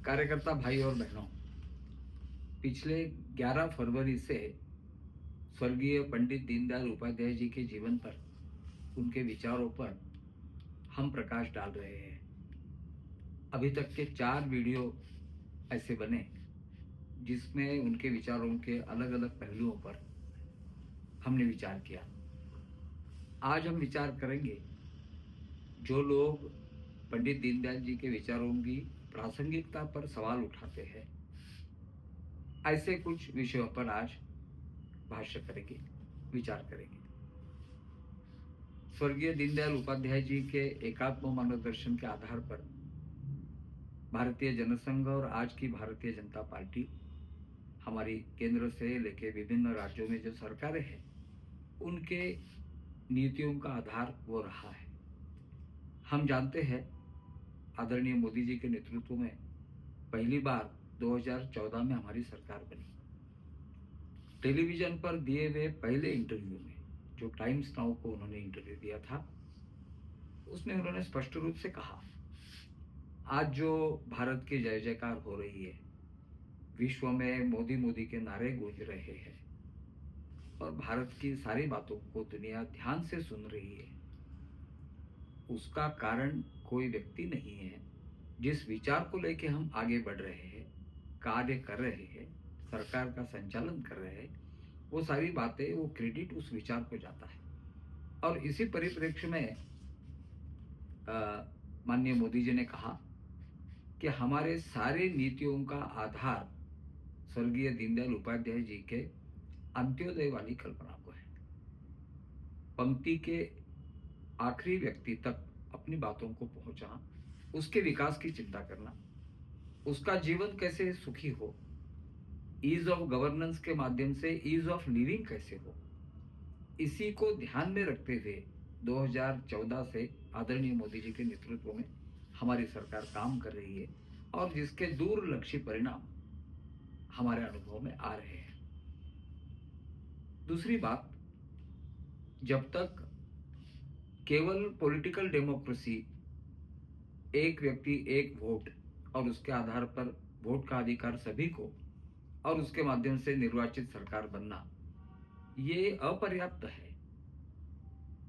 कार्यकर्ता भाई और बहनों, पिछले 11 फरवरी से स्वर्गीय पंडित दीनदयाल उपाध्याय जी के जीवन पर, उनके विचारों पर हम प्रकाश डाल रहे हैं। अभी तक के 4 वीडियो ऐसे बने जिसमें उनके विचारों के अलग अलग पहलुओं पर हमने विचार किया। आज हम विचार करेंगे, जो लोग पंडित दीनदयाल जी के विचारों की प्रासंगिकता पर सवाल उठाते हैं, ऐसे कुछ विषयों पर आज भाष्य करेंगे, विचार करेंगे। स्वर्गीय दीनदयाल उपाध्याय जी के एकात्म मार्गदर्शन के आधार पर भारतीय जनसंघ और आज की भारतीय जनता पार्टी, हमारी केंद्र से लेकर विभिन्न राज्यों में जो सरकारें हैं, उनके नीतियों का आधार वो रहा है। हम जानते हैं, आदरणीय मोदी जी के नेतृत्व में पहली बार 2014 में हमारी सरकार बनी। टेलीविजन पर दिए हुए पहले इंटरव्यू में, जो टाइम्स नाउ को उन्होंने इंटरव्यू दिया था, उसमें उन्होंने स्पष्ट रूप से कहा, आज जो भारत की जय जयकार हो रही है, विश्व में मोदी मोदी के नारे गूंज रहे हैं और भारत की सारी बातों को दुनिया ध्यान से सुन रही है, उसका कारण कोई व्यक्ति नहीं है। जिस विचार को लेके हम आगे बढ़ रहे हैं, कार्य कर रहे हैं, सरकार का संचालन कर रहे हैं, वो सारी बातें, वो क्रेडिट उस विचार को जाता है। और इसी परिप्रेक्ष्य में माननीय मोदी जी ने कहा कि हमारे सारे नीतियों का आधार स्वर्गीय दीनदयाल उपाध्याय जी के अंत्योदय वाली कल्पना को है। पंक्ति के आखिरी व्यक्ति तक अपनी बातों को पहुंचाना, उसके विकास की चिंता करना, उसका जीवन कैसे सुखी हो, ईज ऑफ गवर्नेंस के माध्यम से ईज ऑफ लिविंग कैसे हो, इसी को ध्यान में रखते हुए 2014 से आदरणीय मोदी जी के नेतृत्व में हमारी सरकार काम कर रही है और जिसके दूरलक्षी परिणाम हमारे अनुभव में आ रहे हैं। दूसरी बात, जब तक केवल पॉलिटिकल डेमोक्रेसी, एक व्यक्ति एक वोट और उसके आधार पर वोट का अधिकार सभी को और उसके माध्यम से निर्वाचित सरकार बनना, ये अपर्याप्त है।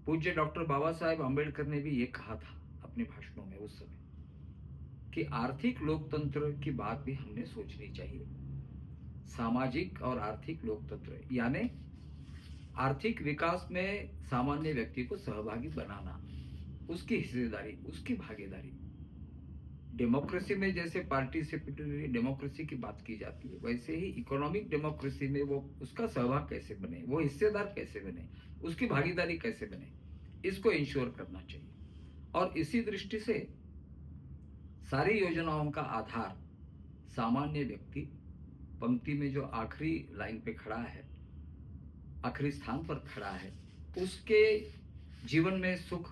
पूज्य डॉक्टर बाबा साहेब आंबेडकर ने भी ये कहा था अपने भाषणों में उस समय कि आर्थिक लोकतंत्र की बात भी हमने सोचनी चाहिए। सामाजिक और आर्थिक लोकतंत्र यानी आर्थिक विकास में सामान्य व्यक्ति को सहभागी बनाना, उसकी हिस्सेदारी, उसकी भागीदारी। डेमोक्रेसी में जैसे पार्टिसिपेटरी डेमोक्रेसी की बात की जाती है, वैसे ही इकोनॉमिक डेमोक्रेसी में वो उसका सहभाग कैसे बने, वो हिस्सेदार कैसे बने, उसकी भागीदारी कैसे बने, इसको इंश्योर करना चाहिए। और इसी दृष्टि से सारी योजनाओं का आधार सामान्य व्यक्ति, पंक्ति में जो आखिरी लाइन पे खड़ा है, आखिरी स्थान पर खड़ा है, उसके जीवन में सुख,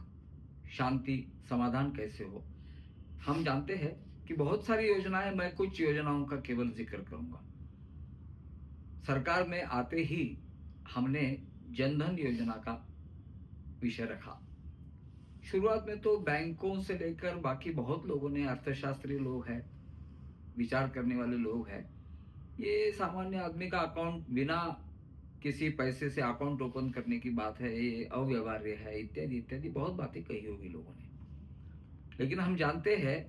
शांति, समाधान कैसे हो। हम जानते हैं कि बहुत सारी योजनाएं, मैं कुछ योजनाओं का केवल जिक्र करूंगा। सरकार में आते ही हमने जनधन योजना का विषय रखा। शुरुआत में तो बैंकों से लेकर बाकी बहुत लोगों ने, अर्थशास्त्री लोग हैं, विचार करने वाले लोग हैं, ये सामान्य आदमी का अकाउंट बिना किसी पैसे से अकाउंट ओपन करने की बात है, ये अव्यवहार्य है, इत्यादि इत्यादि बहुत बातें कही होगी लोगों ने। लेकिन हम जानते हैं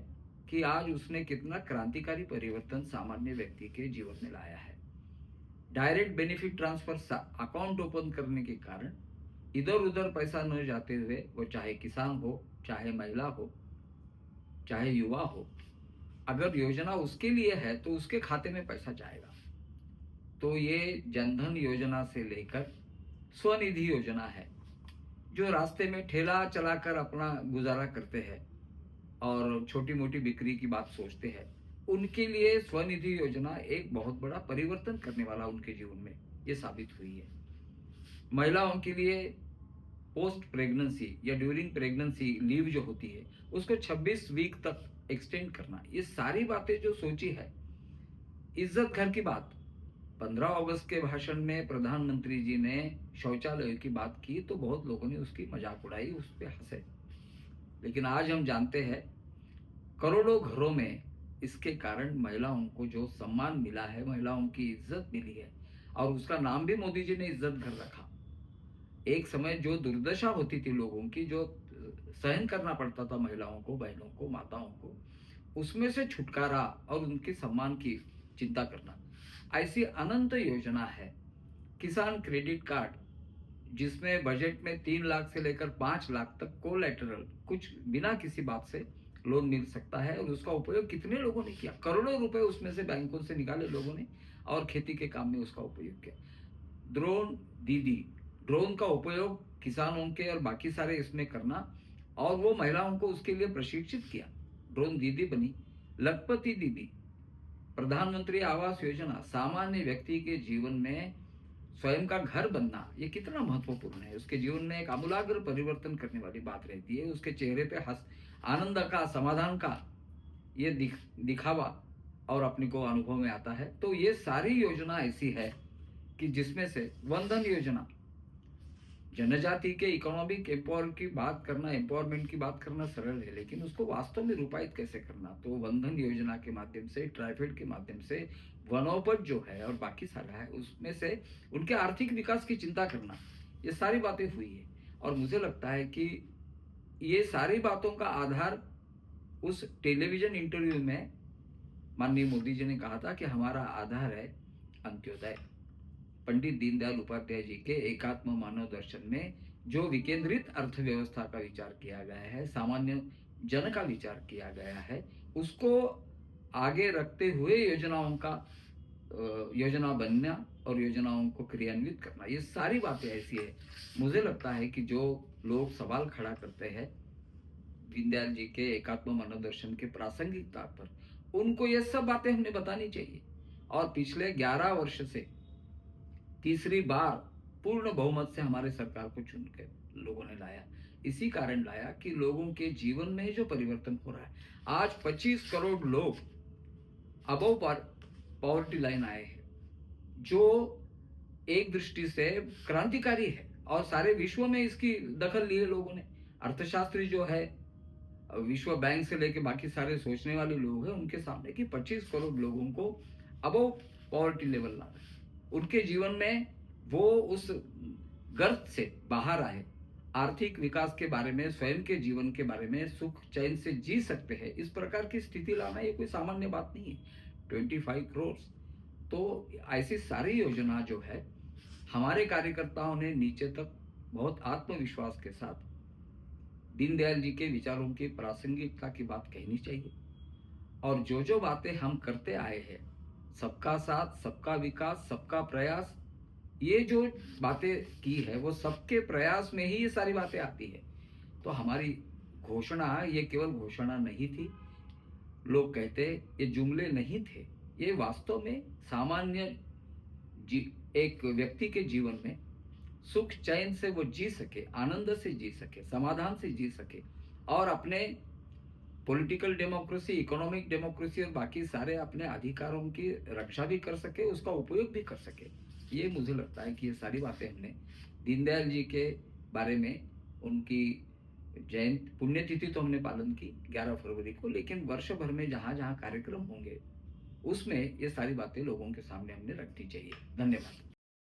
कि आज उसने कितना क्रांतिकारी परिवर्तन सामान्य व्यक्ति के जीवन में लाया है। Direct benefit transfer account open करने के कारण इधर उधर पैसा न जाते हुए, वो चाहे किसान हो, चाहे महिला हो, चाहे युवा हो, अगर योजना उसके लिए है तो उसके खाते में पैसा जाएगा। तो ये जनधन योजना से लेकर स्वनिधि योजना है, जो रास्ते में ठेला चलाकर अपना गुजारा करते हैं और छोटी मोटी बिक्री की बात सोचते हैं, उनके लिए स्वनिधि योजना एक बहुत बड़ा परिवर्तन करने वाला उनके जीवन में ये साबित हुई है। महिलाओं के लिए पोस्ट प्रेगनेंसी या ड्यूरिंग प्रेगनेंसी लीव जो होती है, उसको 26 वीक तक एक्सटेंड करना, ये सारी बातें जो सोची है। इज्जत घर की बात, 15 अगस्त के भाषण में प्रधानमंत्री जी ने शौचालय की बात की तो बहुत लोगों ने उसकी मजाक उड़ाई, उस पर हंसे। लेकिन आज हम जानते हैं करोड़ों घरों में इसके कारण महिलाओं को जो सम्मान मिला है, महिलाओं की इज्जत मिली है और उसका नाम भी मोदी जी ने इज्जत घर रखा। एक समय जो दुर्दशा होती थी लोगों की, जो सहन करना पड़ता था महिलाओं को, बहनों को, माताओं को, उसमें से छुटकारा और उनके सम्मान की चिंता करना। ऐसी अनंत योजना है। किसान क्रेडिट कार्ड, जिसमें बजट में 3 लाख से लेकर 5 लाख तक कोलैटरल, कुछ बिना किसी बात से लोन मिल सकता है और उसका उपयोग कितने लोगों ने किया, करोड़ों रुपए उसमें से बैंकों से निकाले लोगों ने और खेती के काम में उसका उपयोग किया। ड्रोन दीदी, ड्रोन का उपयोग किसानों के और बाकी सारे इसमें करना और वो महिलाओं को उसके लिए प्रशिक्षित किया, ड्रोन दीदी बनी। लखपति दीदी, प्रधानमंत्री आवास योजना, सामान्य व्यक्ति के जीवन में स्वयं का घर बनना, ये कितना महत्वपूर्ण है। उसके जीवन में एक आमूलाग्र परिवर्तन करने वाली बात रहती है। उसके चेहरे पे हंस, आनंद का, समाधान का ये दिखावा और अपने को अनुभव में आता है। तो ये सारी योजना ऐसी है कि जिसमें से वंदन योजना, जनजाति के इकोनॉमिक एम्पावरमेंट की बात करना सरल है, लेकिन उसको वास्तव में रूपायित कैसे करना, तो वंदन योजना के माध्यम से, ट्राइफेड के माध्यम से वनोपज जो है और बाकी सारा है उसमें से उनके आर्थिक विकास की चिंता करना, ये सारी बातें हुई है। और मुझे लगता है कि ये सारी बातों का आधार उस टेलीविजन इंटरव्यू में माननीय मोदी जी ने कहा था कि हमारा आधार है अंत्योदय। पंडित दीनदयाल उपाध्याय जी के एकात्म मानव दर्शन में जो विकेंद्रित अर्थव्यवस्था का विचार किया गया है, सामान्य जन का विचार किया गया है, उसको आगे रखते हुए योजना बनना और योजनाओं को क्रियान्वित करना, ये सारी बातें ऐसी है। मुझे लगता है कि जो लोग सवाल खड़ा करते हैं दीनदयाल जी के एकात्म मानव दर्शन के प्रासंगिकता पर, उनको ये सब बातें हमने बतानी चाहिए। और पिछले 11 वर्ष से तीसरी बार पूर्ण बहुमत से हमारे सरकार को चुन के लोगों ने लाया। इसी कारण लाया कि लोगों के जीवन में जो परिवर्तन हो रहा है, आज 25 करोड़ लोग अबव पॉवर्टी लाइन आए हैं, जो एक दृष्टि से क्रांतिकारी है और सारे विश्व में इसकी दखल ली है लोगों ने। अर्थशास्त्री जो है, विश्व बैंक से लेके बाकी सारे सोचने वाले लोग हैं, उनके सामने कि 25 करोड़ लोगों को अबव पॉवर्टी लेवल लाना है, उनके जीवन में वो उस गर्त से बाहर आए, आर्थिक विकास के बारे में, स्वयं के जीवन के बारे में सुख चैन से जी सकते हैं, इस प्रकार की स्थिति लाना ये कोई सामान्य बात नहीं है। 25 करोड़, तो ऐसी सारी योजना जो है हमारे कार्यकर्ताओं ने नीचे तक बहुत आत्मविश्वास के साथ दीनदयाल जी के विचारों की प्रासंगिकता की बात कहनी चाहिए। और जो बातें हम करते आए हैं, सबका साथ, सबका विकास, सबका प्रयास, ये जो बातें की है वो सबके प्रयास में ही ये सारी बातें आती है। तो हमारी घोषणा ये केवल घोषणा नहीं थी, लोग कहते ये जुमले नहीं थे, ये वास्तव में सामान्य एक व्यक्ति के जीवन में सुख चैन से वो जी सके, आनंद से जी सके, समाधान से जी सके और अपने पॉलिटिकल डेमोक्रेसी, इकोनॉमिक डेमोक्रेसी और बाकी सारे अपने अधिकारों की रक्षा भी कर सके, उसका उपयोग भी कर सके। ये मुझे लगता है कि ये सारी बातें हमने दीनदयाल जी के बारे में, उनकी जयंती पुण्यतिथि तो हमने पालन की 11 फरवरी को, लेकिन वर्ष भर में जहाँ जहाँ कार्यक्रम होंगे उसमें ये सारी बातें लोगों के सामने हमने रखनी चाहिए। धन्यवाद।